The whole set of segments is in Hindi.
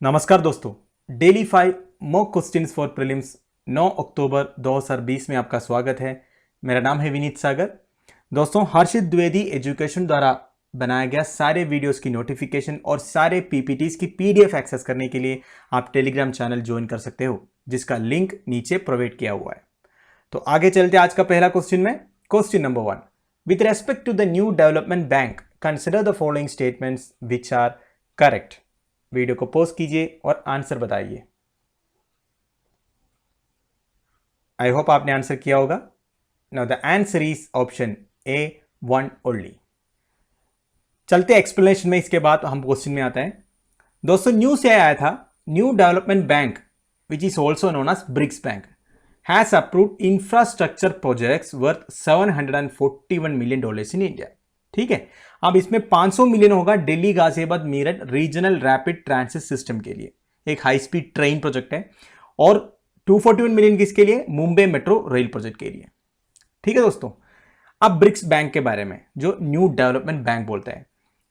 नमस्कार दोस्तों, daily 5 mock questions for prelims 9 अक्टूबर 2020 में आपका स्वागत है। मेरा नाम है विनीत सागर। दोस्तों, हर्षित द्विवेदी एजुकेशन द्वारा बनाया गया सारे वीडियोस की नोटिफिकेशन और सारे पीपीटीज की पीडीएफ एक्सेस करने के लिए आप टेलीग्राम चैनल ज्वाइन कर सकते हो, जिसका लिंक नीचे प्रोवाइड किया हुआ है। तो आगे चलते आज का पहला क्वेश्चन में। Question number 1, with respect to the New development Bank consider the following statements which are correct. Video को पॉज कीजिए और आंसर बताइए। आई होप आपने आंसर किया होगा। Now the answer is option A, 1 only. चलते एक्सप्लेनेशन में, इसके बाद हम क्वेश्चन में आते हैं। दोस्तों, न्यूज से आया था, new development Bank which is also known as BRICS bank has approved infrastructure projects worth $741 million in India. ठीक है, अब इसमें 500 मिलियन होगा Delhi Ghaziabad Meerut regional rapid transit system के लिए, एक हाई स्पीड ट्रेन प्रोजेक्ट है, और 241 मिलियन किसके लिए? मुंबई मेट्रो रेल प्रोजेक्ट के लिए। ठीक है दोस्तों, अब ब्रिक्स बैंक के बारे में, जो न्यू डेवलपमेंट बैंक बोलते हैं,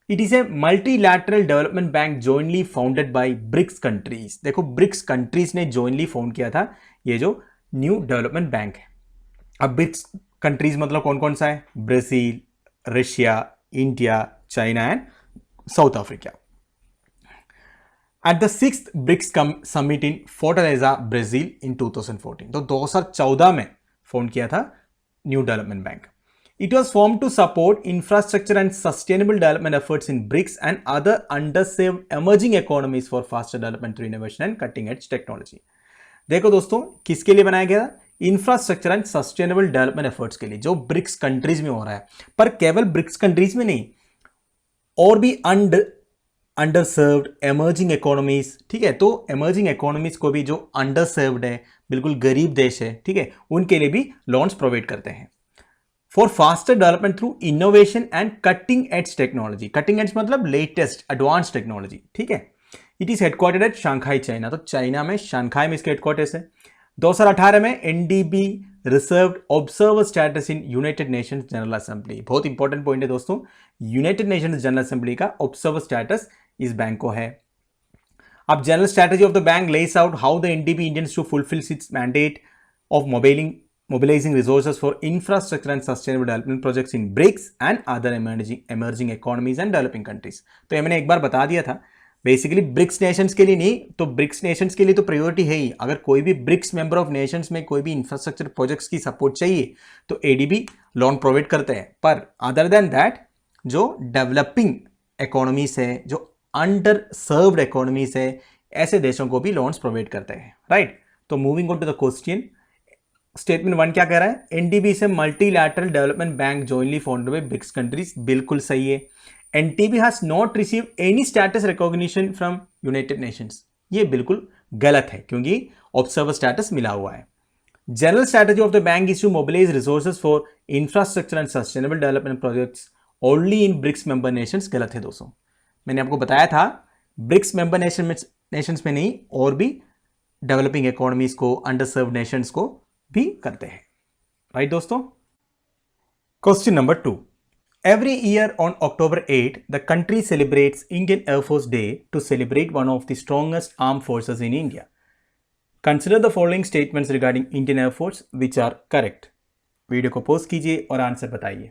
it is a multilateral development bank jointly founded by BRICS countries. देखो, ब्रिक्स कंट्रीज ने जॉइनली फाउंड किया था ये जो न्यू डेवलपमेंट बैंक है। अब ब्रिक्स कंट्रीज मतलब कौन कौन सा है? Brazil, Russia, India, China and South Africa. At the 6th BRICS summit in Fortaleza Brazil in 2014, तो 2014 में फाउंड किया था new development bank. It was formed to support infrastructure and sustainable development efforts in BRICS and other underserved emerging economies for faster development through innovation and cutting edge technology। देखो दोस्तों, किसके लिए बनाया गया? Infrastructure and sustainable development efforts के लिए, जो ब्रिक्स कंट्रीज में हो रहा है। पर केवल ब्रिक्स कंट्रीज में नहीं, और भी अंडरसर्व्ड एमर्जिंग इकोनॉमीज। ठीक है, तो एमर्जिंग इकोनॉमीज को भी, जो अंडरसर्व्ड है, बिल्कुल गरीब देश है, ठीक है, उनके लिए भी लोन्स प्रोवाइड करते हैं for faster development through innovation and cutting edge technology. Cutting edge मतलब लेटेस्ट एडवांस टेक्नोलॉजी। ठीक है, it is headquartered at Shanghai, China. तो चाइना में शंघाई में इसके हेडक्वार्टर्स है। 2018 में NDB reserved observer status in United Nations General Assembly. बहुत इंपॉर्टेंट पॉइंट है दोस्तों, यूनाइटेड नेशंस जनरल असेंबली का ऑब्जर्वर स्टेटस इस बैंक को है। अब general strategy of the bank lays out how the NDB intends to fulfil its mandate of mobilizing resources for infrastructure and sustainable development projects in BRICS and other emerging economies and developing countries। तो ये मैंने एक बार बता दिया था। बेसिकली ब्रिक्स नेशंस के लिए नहीं, तो ब्रिक्स नेशंस के लिए तो प्रायोरिटी है ही। अगर कोई भी ब्रिक्स मेंबर ऑफ नेशंस में कोई भी इंफ्रास्ट्रक्चर प्रोजेक्ट्स की सपोर्ट चाहिए तो एडीबी लोन प्रोवाइड करते हैं। पर अदर देन दैट, जो डेवलपिंग इकोनॉमीज है, जो अंडर सर्व्ड इकोनॉमीज है, ऐसे देशों को भी लोन्स प्रोवाइड करते हैं। राइट, तो moving on to the question, statement 1 क्या कह रहा है? एनडीबी से multilateral development bank jointly founded by BRICS countries. बिल्कुल सही है। NDB has not receive any status recognition from United Nations. ये बिल्कुल गलत है, क्योंकि ऑब्जर्वर स्टेटस मिला हुआ है। General strategy of the bank is to mobilise resources for infrastructure and sustainable development projects only in BRICS member nations. गलत है दोस्तों, मैंने आपको बताया था ब्रिक्स मेंबर नेशंस में नहीं, और भी डेवलपिंग इकोनॉमीज को, अंडरसर्व्ड नेशंस को भी करते हैं। राइट दोस्तों। Question number 2, every year on October 8 the country celebrates Indian Air Force day to celebrate one of the strongest arm forces in India. Consider the following statements regarding Indian Air Force which are correct. Video को पॉज कीजिए और आंसर बताइए।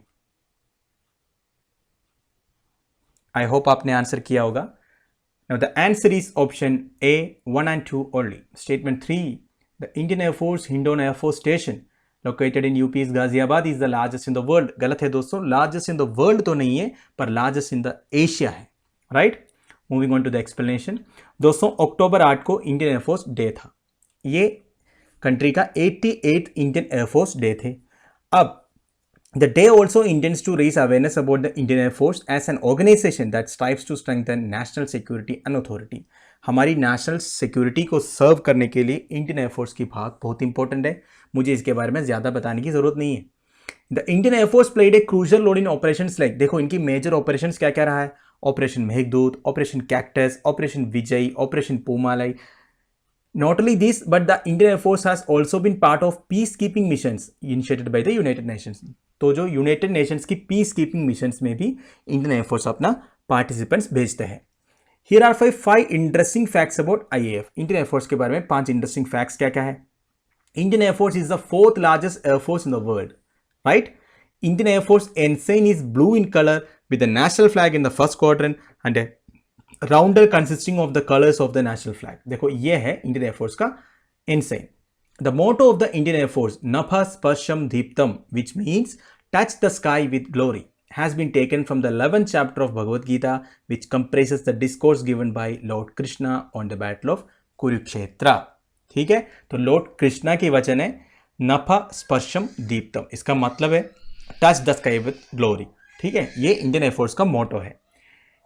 आई होप आपने आंसर किया होगा। Now the answer is option A, 1 and 2 only. Statement 3, the Indian Air Force Hindon Air Force Station located in UP's Ghaziabad is the largest in the world। गलत है दोस्तों, largest in the world तो नहीं है, पर largest in the Asia है। Right? Moving on to the explanation। दोस्तों, अक्टूबर 8 को इंडियन एयरफोर्स डे था। ये कंट्री का 88th इंडियन एयरफोर्स डे थे। अब the day also intends to raise awareness about the Indian Air Force as an organization that strives to strengthen national security and authority। हमारी नेशनल सिक्योरिटी को सर्व करने के लिए इंडियन एयरफोर्स की भाग बहुत इंपॉर्टेंट है। मुझे इसके बारे में ज़्यादा बताने की ज़रूरत नहीं है। The Indian air force played a crucial role in operations like, देखो इनकी मेजर ऑपरेशंस क्या क्या रहा है? Operation Meghdoot, operation Cactus, operation Vijay, operation Poomalai. Not only this, but the Indian Air Force has also been part of peacekeeping missions initiated by the United Nations। तो जो यूनाइटेड नेशंस की पीस कीपिंग मिशंस में भी इंडियन एयरफोर्स अपना पार्टिसिपेंट्स भेजते हैं। Here are five interesting facts about IAF. Indian air force के बारे में 5 इंटरेस्टिंग फैक्ट्स क्या क्या है। Indian air force is the 4th largest air force in the world, right. Indian Air Force ensign is blue in color with the national flag in the first quadrant and a rounder consisting of the colors of the national flag। देखो ये है इंडियन एयरफोर्स का ensign। The motto of the Indian Air Force, Napha Sparsham Deeptam, which means touch the sky with glory, has been taken from the 11th chapter of Bhagavad Gita, which comprises the discourse given by Lord Krishna on the battle of Kurukshetra। ठीक है, तो लॉर्ड कृष्णा की वचन है नफा स्पर्शम दीप्तम, इसका मतलब है touch the sky with glory. ठीक है, ये इंडियन एयरफोर्स का मोटो है।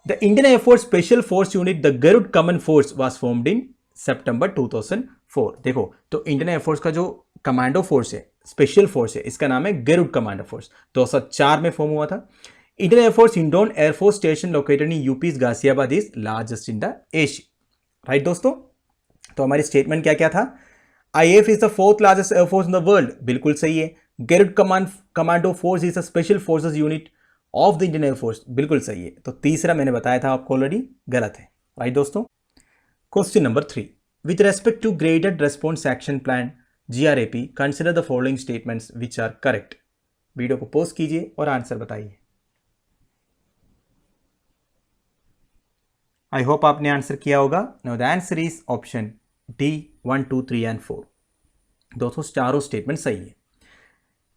The Indian air force special force unit the Garud commando force was formed in सितंबर 2004। देखो, तो इंडियन एयरफोर्स का जो कमांडो फोर्स है, स्पेशल फोर्स है, इसका नाम है गरुड़ कमांडो फोर्स, 2004 में फॉर्म हुआ था। Indian air force Hindon air force station located in UP's Ghaziabad is largest in the Asia. Right दोस्तों, तो हमारी स्टेटमेंट क्या क्या था। IAF is the 4th largest air force in the world, बिल्कुल सही है। Garud commando force is a special forces unit of the Indian air force, बिल्कुल सही है। तो तीसरा मैंने बताया था आपको ऑलरेडी, गलत है। राइट दोस्तों, question number 3, with respect to graded response action plan GRAP consider the following statements which are correct. Video को पॉज कीजिए और आंसर बताइए। आई होप आपने आंसर किया होगा। Now the answer is option D 1, 2, 3 and 4। दोस्तों चारों स्टेटमेंट सही है।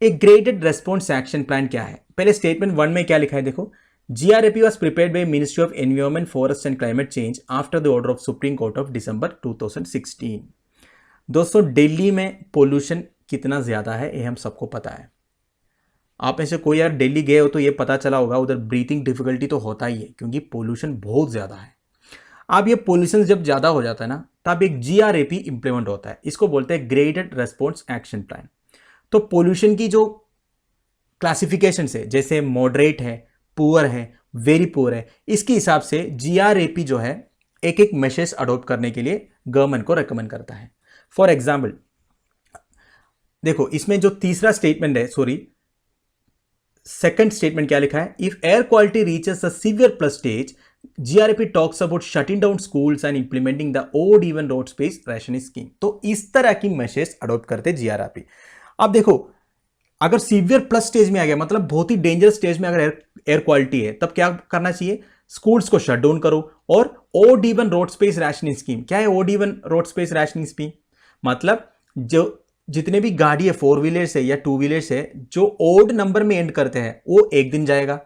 एक ग्रेडेड रेस्पॉन्स एक्शन प्लान क्या है। पहले स्टेटमेंट 1 में क्या लिखा है देखो, GRAP was prepared by ministry of environment forest and climate change after the order of supreme court of December 2016। दोस्तों दिल्ली में पोल्यूशन कितना ज्यादा है ये हम सबको पता है। आप में से कोई यार दिल्ली गए हो तो ये पता चला होगा, उधर ब्रीथिंग डिफिकल्टी तो होता ही है क्योंकि पोल्यूशन बहुत ज्यादा है। अब ये पोल्यूशन जब ज्यादा हो जाता है ना, तब एक जीआरएपी इंप्लीमेंट होता है, इसको बोलते हैं ग्रेडेड रेस्पॉन्स एक्शन प्लान। तो पोल्यूशन की जो क्लासिफिकेशन है, जैसे मॉडरेट है, पुअर है, वेरी पुअर है, इसके हिसाब से जीआरएपी जो है एक एक मेशर्स अडॉप्ट करने के लिए गवर्नमेंट को रेकमेंड करता है। फॉर एग्जाम्पल देखो, इसमें जो तीसरा स्टेटमेंट है, सेकंड स्टेटमेंट क्या लिखा है, if air quality reaches a severe plus stage GRAP talks about shutting down schools and implementing the odd even road space rationing scheme. तो इस तरह की मेशर्स अडॉप्ट करते जीआरएपी। अब देखो, अगर सीवियर प्लस स्टेज में आ गया मतलब बहुत ही डेंजरस स्टेज में अगर एयर क्वालिटी है, तब क्या करना चाहिए, स्कूल्स को शट डाउन करो। और odd even road space rationing scheme, क्या है odd even road space rationing scheme, मतलब जो जितने भी गाड़ी है, 4 व्हीलर्स है या 2 व्हीलर्स है, जो ओड नंबर में एंड करते हैं वो एक दिन जाएगा।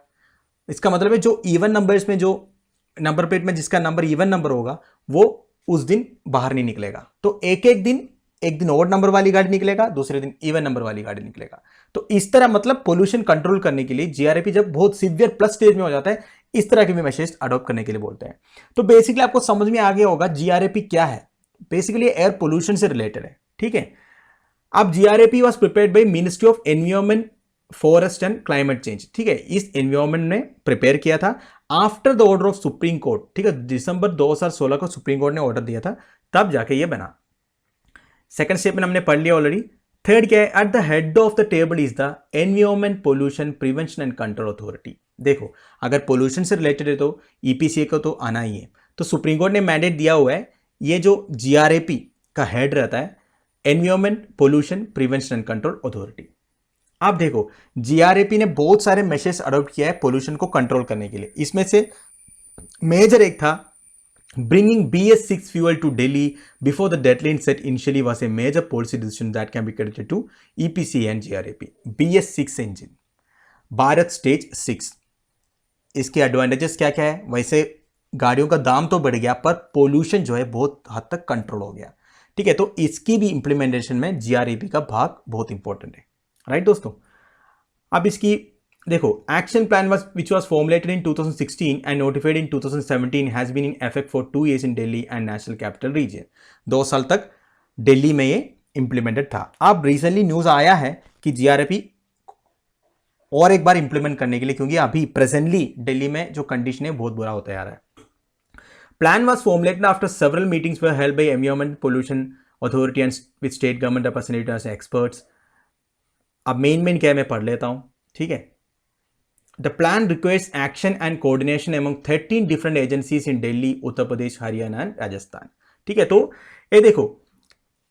इसका मतलब है जो इवन नंबर्स में, जो नंबर प्लेट में जिसका नंबर इवन नंबर होगा वो उस दिन बाहर नहीं निकलेगा। तो एक दिन ओड नंबर वाली गाड़ी निकलेगा, दूसरे दिन इवन नंबर वाली गाड़ी निकलेगा। तो इस तरह मतलब पोल्यूशन कंट्रोल करने के लिए जीआरएपी जब बहुत सीवियर प्लस स्टेज में हो जाता है, इस तरह के भी मेशर्स अडॉप्ट करने के लिए बोलते हैं। तो बेसिकली आपको समझ में आ गया होगा जीआरएपी क्या है। बेसिकली एयर पोल्यूशन से रिलेटेड है। ठीक है, अब GRAP was prepared by ministry of environment forest and climate change. ठीक है, इस एनवायरनमेंट ने प्रिपेयर किया था after the order of supreme court. ठीक है, दिसंबर 2016 को सुप्रीम कोर्ट ने ऑर्डर दिया था, तब जाके ये बना। सेकंड स्टेटमेंट हमने पढ़ लिया ऑलरेडी। थर्ड क्या है, at the head of the table is the environment pollution prevention and control authority. देखो, अगर पोल्यूशन से रिलेटेड है तो ईपीसीए को तो आना ही है। तो सुप्रीम कोर्ट ने मैंडेट दिया हुआ है, ये जो जीआरएपी का हेड रहता है, environment pollution prevention and control authority. आप देखो, जीआरएपी ने बहुत सारे मेशर्स अडॉप्ट किया है पोल्यूशन को कंट्रोल करने के लिए। इसमें से मेजर एक था bringing BS6 fuel to Delhi before the deadline set initially was a major policy decision that can be credited to EPCA and GRAP. BS6 engine, Bharat stage 6, इसके एडवांटेजेस क्या क्या है। वैसे गाड़ियों का दाम तो बढ़ गया पर पोल्यूशन जो है बहुत हद तक कंट्रोल हो गया। ठीक है, तो इसकी भी इंप्लीमेंटेशन में जीआरएपी का भाग बहुत इंपॉर्टेंट है। राइट दोस्तों, अब इसकी देखो, action plan which was formulated in 2016 and notified in 2017 has been in effect for 2 years in Delhi and National Capital Region। 2 साल तक दिल्ली में ये इंप्लीमेंटेड था। अब रिसेंटली न्यूज आया है कि जीआरएपी और एक बार इंप्लीमेंट करने के लिए, क्योंकि अभी प्रेजेंटली दिल्ली में जो कंडीशन है बहुत बुरा होता जा रहा है। Plan was formulated after several meetings were held by Environment Pollution Authority and with state government representatives and experts। अब मेन क्या है मैं पढ़ लेता हूं। ठीक है, the plan requires action and coordination among 13 different agencies in Delhi, Uttar Pradesh, Haryana and Rajasthan. ठीक है, तो ये देखो,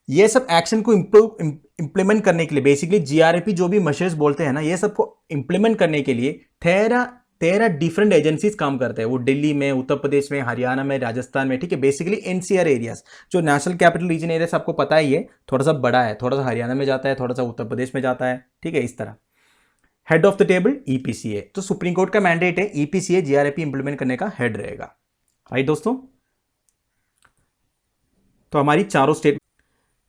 ये सब एक्शन को इंप्लीमेंट करने के लिए बेसिकली जीआरपी जो भी मशर्स बोलते हैं ना, ये सबको इंप्लीमेंट करने के लिए 13 डिफरेंट एजेंसीज काम करते हैं। वो दिल्ली में, उत्तर प्रदेश में, हरियाणा में, राजस्थान में। ठीक है, बेसिकली एनसीआर एरियाज, जो नेशनल कैपिटल रीजन एरिया आपको पता ही है, थोड़ा सा बड़ा है, थोड़ा सा हरियाणा में जाता है, थोड़ा सा उत्तर प्रदेश में जाता है। ठीक है, इस तरह। Head of the table EPCA, तो सुप्रीम कोर्ट का मैंडेट है ईपीसीए जीआरपी इंप्लीमेंट करने का हेड रहेगा। राइट दोस्तों, तो हमारी चारों state.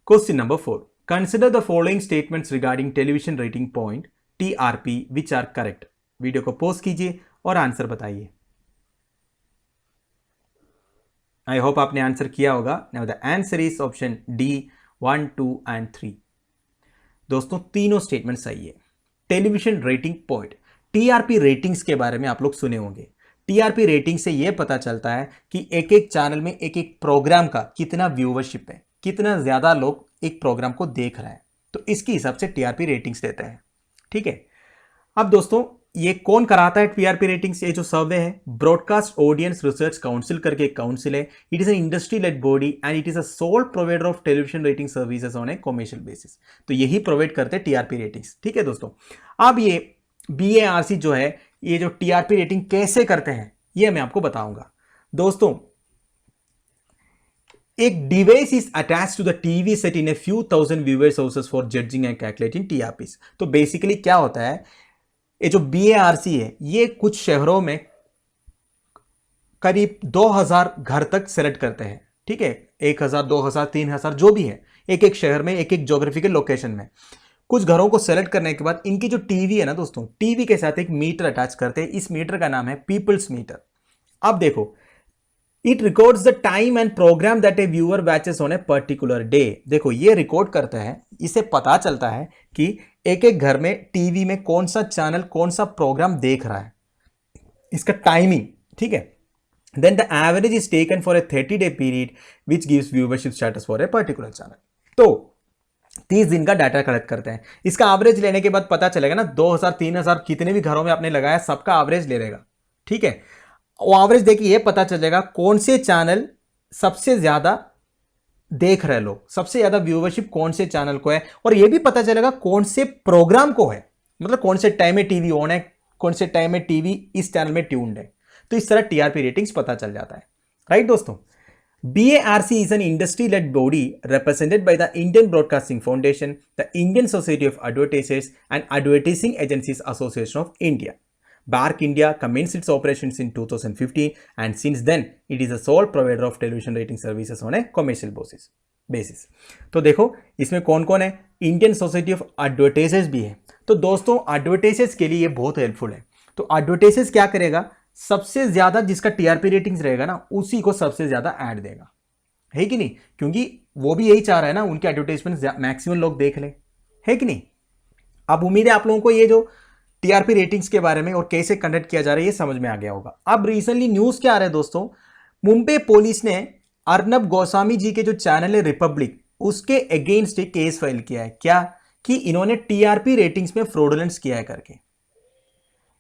Question number 4, consider the following statements regarding television rating point TRP which are correct. Video को पॉज कीजिए और आंसर बताइए। आई होप आपने आंसर किया होगा। Now the answer is option D 1, 2 and 3। दोस्तों तीनों स्टेटमेंट सही है। Television rating point, TRP ratings के बारे में आप लोग सुने होंगे। टीआरपी रेटिंग से यह पता चलता है कि एक एक चैनल में एक एक प्रोग्राम का कितना व्यूवरशिप है, कितना ज्यादा लोग एक प्रोग्राम को देख रहे हैं, तो इसके हिसाब से टीआरपी रेटिंग्स देते हैं। ठीक है, अब दोस्तों ये कौन कराता है टीआरपी रेटिंग्स? ये जो सर्वे है, ब्रॉडकास्ट ऑडियंस रिसर्च काउंसिल करके एक काउंसिल है। It is an industry led body and it is a sole provider of television rating services on a commercial basis. तो यही प्रोवाइड करते हैं टीआरपी रेटिंग्स। ठीक है दोस्तों, अब ये बीएआरसी जो है, ये जो टीआरपी रेटिंग कैसे करते हैं ये मैं आपको बताऊंगा। दोस्तों एक device is attach to the TV set in a few thousand viewer sources for judging and calculating TRPs. तो बेसिकली क्या होता है, ये जो बीएआरसी है ये कुछ शहरों में करीब 2000 घर तक सेलेक्ट करते हैं। ठीक है, 1000, 2000, 3000 जो भी है, एक एक शहर में, एक एक ज्योग्राफिकल लोकेशन में कुछ घरों को सेलेक्ट करने के बाद इनकी जो टीवी है ना दोस्तों, टीवी के साथ एक मीटर अटैच करते हैं। इस मीटर का नाम है पीपल्स मीटर। अब देखो, it records the time and programme that a viewer watches on a particular day. देखो ये रिकॉर्ड करता है, इसे पता चलता है कि एक एक घर में टीवी में कौन सा चैनल कौन सा प्रोग्राम देख रहा है, इसका टाइमिंग। ठीक है, then the average is taken for a 30-day period which gives viewership status for a particular channel. तो 30 दिन का डाटा कलेक्ट करते हैं। इसका एवरेज लेने के बाद पता चलेगा ना, 2000, 3000 कितने भी घरों में आपने लगाया सबका एवरेज ले लेगा। ठीक है, वो एवरेज देखिए, ये पता चल जाएगा कौन से चैनल सबसे ज्यादा देख रहे लोग, सबसे ज्यादा व्यूवरशिप कौन से चैनल को है, और ये भी पता चलेगा कौन से प्रोग्राम को है, मतलब कौन से टाइम में टीवी ऑन है, कौन से टाइम में टीवी इस चैनल में ट्यून्ड है। तो इस तरह टीआरपी रेटिंग्स पता चल जाता है। राइट दोस्तों, BARC is an industry-led body represented by the Indian Broadcasting Foundation, the Indian Society of Advertisers, and Advertising Agencies Association of India. BARC India commenced its operations in 2015, and since then it is the sole provider of television rating services on a commercial basis. तो देखो इसमें कौन कौन है, इंडियन सोसाइटी ऑफ एडवर्टाइजर्स भी है। तो दोस्तों एडवर्टाइजर्स के लिए ये बहुत हेल्पफुल है। तो एडवर्टाइजर्स क्या करेगा, सबसे ज्यादा जिसका टीआरपी रेटिंग्स रहेगा ना, उसी को सबसे ज्यादा ऐड देगा, है कि नहीं? क्योंकि वो भी यही चाह रहा है ना, उनके एडवर्टाइजमेंट मैक्सिमम लोग देख ले, है कि नहीं? अब उम्मीद है आप लोगों को ये जो टीआरपी रेटिंग्स के बारे में और कैसे कंडक्ट किया जा रहा है ये समझ में आ गया होगा। अब रिसेंटली न्यूज क्या आ रहा है दोस्तों, मुंबई पुलिस ने अर्नब गोस्वामी जी के जो चैनल है रिपब्लिक, उसके अगेंस्ट एक केस फाइल किया है। क्या कि इन्होंने टीआरपी रेटिंग्स में फ्रॉडुलेंस किया है करके।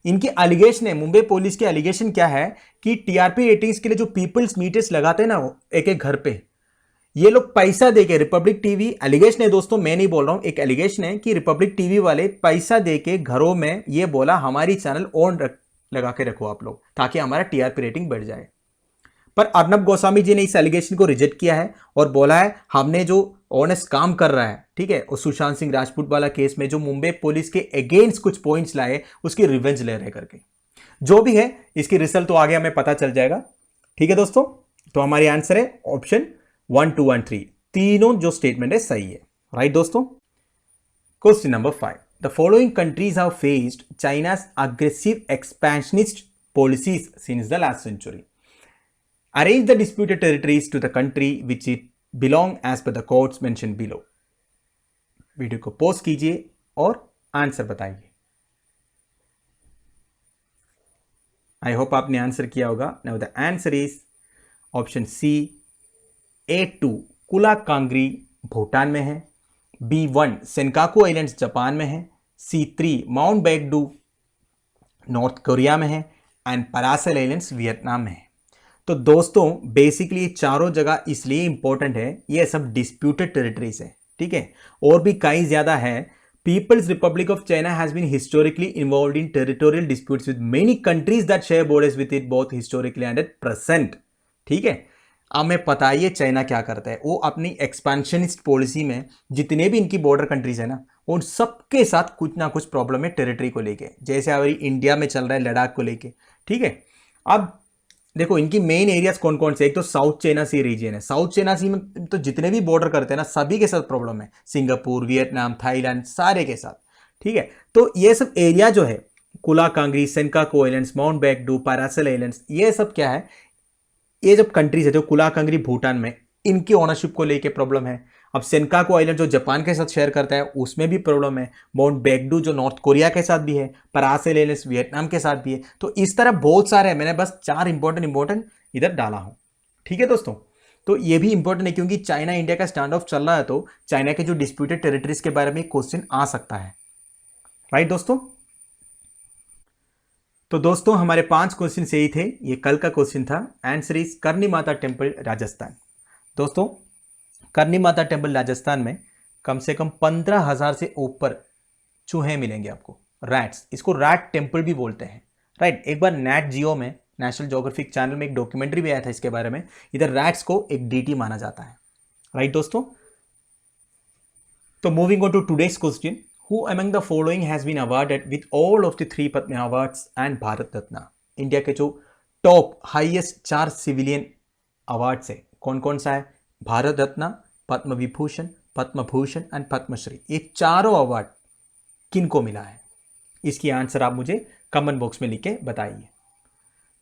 इनकी एलिगेशन है, मुंबई पुलिस की एलिगेशन क्या है कि टीआरपी रेटिंग्स के लिए जो पीपल्स मीटर्स लगाते हैं ना एक एक घर पे, ये लोग पैसा देके, रिपब्लिक टीवी, एलिगेशन है दोस्तों, मैं नहीं बोल रहा हूं, एक एलिगेशन है कि रिपब्लिक टीवी वाले पैसा देके घरों में ये बोला हमारी चैनल ऑन लगा के रखो आप लोग, ताकि हमारा टीआरपी रेटिंग बढ़ जाए। पर अर्नब गोस्वामी जी ने इस एलिगेशन को रिजेक्ट किया है और बोला है हमने जो ऑनेस्ट काम कर रहा है, ठीक है, और सुशांत सिंह राजपूत वाला केस में जो मुंबई पुलिस के अगेंस्ट कुछ पॉइंट्स लाए उसकी रिवेंज ले रहे करके। जो भी है इसकी रिजल्ट तो आगे हमें पता चल जाएगा। ठीक है दोस्तों, तो हमारी आंसर है ऑप्शन 1, 2 एंड 3, तीनों जो स्टेटमेंट है सही है। राइट दोस्तों, question number 5, the following countries have faced चाइना's aggressive expansionist policies since the last century. Arrange the disputed territories to the country which it belong as per the codes mentioned below. Video को पॉज कीजिए और आंसर बताइए। आई होप आपने आंसर किया होगा। Now the answer is option C, A2 Kulakangri Bhutan में है, B1 सेनकाकू आइलैंड्स जापान में है, C3 माउंट बैगडू नॉर्थ कोरिया में है एंड परासल आइलैंड्स वियतनाम में है। तो दोस्तों बेसिकली ये चारों जगह इसलिए इंपॉर्टेंट है, ये सब डिस्प्यूटेड टेरिटरीज है, ठीक है, और भी कई ज्यादा है। People's Republic of China has been historically involved in territorial disputes with many countries that share borders with it both historically and at present, ठीक है। अब मैं बताइए चाइना क्या करता है, वो अपनी एक्सपेंशनिस्ट पॉलिसी में जितने भी इनकी बॉर्डर कंट्रीज है ना, उन सबके साथ कुछ ना कुछ प्रॉब्लम है टेरिटरी को लेके, जैसे हमारी इंडिया में चल रहा है लद्दाख को लेके, ठीक है। अब देखो इनकी मेन एरियाज कौन कौन से, एक तो साउथ चाइना सी रीजन है, साउथ चाइना सी में तो जितने भी बॉर्डर करते हैं ना सभी के साथ प्रॉब्लम है, सिंगापुर, वियतनाम, थाईलैंड, सारे के साथ, ठीक है। तो ये सब एरिया जो है Kulakangri, Senkaku islands, mount Baekdu, Paracel islands, ये सब क्या है, ये जब कंट्रीज है जो कुलाकांगरी भूटान में, इनकी ओनरशिप को लेके प्रॉब्लम है। अब सेनकाकू आइलैंड जो जापान के साथ शेयर करता है उसमें भी प्रॉब्लम है। माउंट बैकडू जो नॉर्थ कोरिया के साथ भी है, परासल आइलैंड्स वियतनाम के साथ भी है। तो इस तरह बहुत सारे हैं, मैंने बस 4 इंपॉर्टेंट इधर डाला हूं, ठीक है दोस्तों। तो ये भी इंपॉर्टेंट है क्योंकि चाइना इंडिया का स्टैंड ऑफ चल रहा है, तो चाइना के जो डिस्प्यूटेड टेरिटरीज के बारे में क्वेश्चन आ सकता है, राइट दोस्तों। तो दोस्तों हमारे 5 क्वेश्चन यही थे, ये कल का क्वेश्चन था। आंसर इज करनी माता टेम्पल राजस्थान। दोस्तों करनी माता टेम्पल राजस्थान में कम से कम 15,000 से ऊपर चूहे मिलेंगे आपको, रैट्स, इसको रैट टेम्पल भी बोलते हैं, राइट। एक बार नेट जियो में, नेशनल ज्योग्राफिक चैनल में एक डॉक्यूमेंट्री भी आया था इसके बारे में, इधर रैट्स को एक डीटी माना जाता है, राइट दोस्तों। तो moving on to today's question, Who among the following has been awarded with all of the 3 Padma Awards and Bharat Ratna? India के जो टॉप हाईएस्ट 4 सिविलियन अवार्ड्स है कौन कौन सा है, भारत रत्न, पद्म विभूषण, पद्म भूषण एंड पद्मश्री, ये चारों अवार्ड किन को मिला है, इसकी आंसर आप मुझे कमेंट बॉक्स में लिख के बताइए।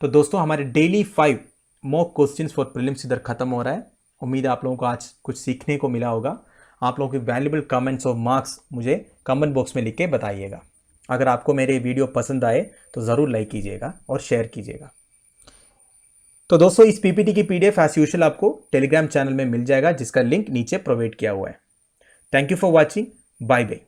तो दोस्तों हमारे daily 5 mock questions for prelims इधर खत्म हो रहा है। उम्मीद है आप लोगों को आज कुछ सीखने को मिला होगा। आप लोगों के वैल्यूबल कमेंट्स और मार्क्स मुझे कमेंट बॉक्स में लिख के बताइएगा। अगर आपको मेरे वीडियो पसंद आए तो ज़रूर लाइक कीजिएगा और शेयर कीजिएगा। तो दोस्तों इस पीपीटी की पीडीएफ एज यूजुअल आपको टेलीग्राम चैनल में मिल जाएगा, जिसका लिंक नीचे प्रोवाइड किया हुआ है। Thank you for watching, bye bye.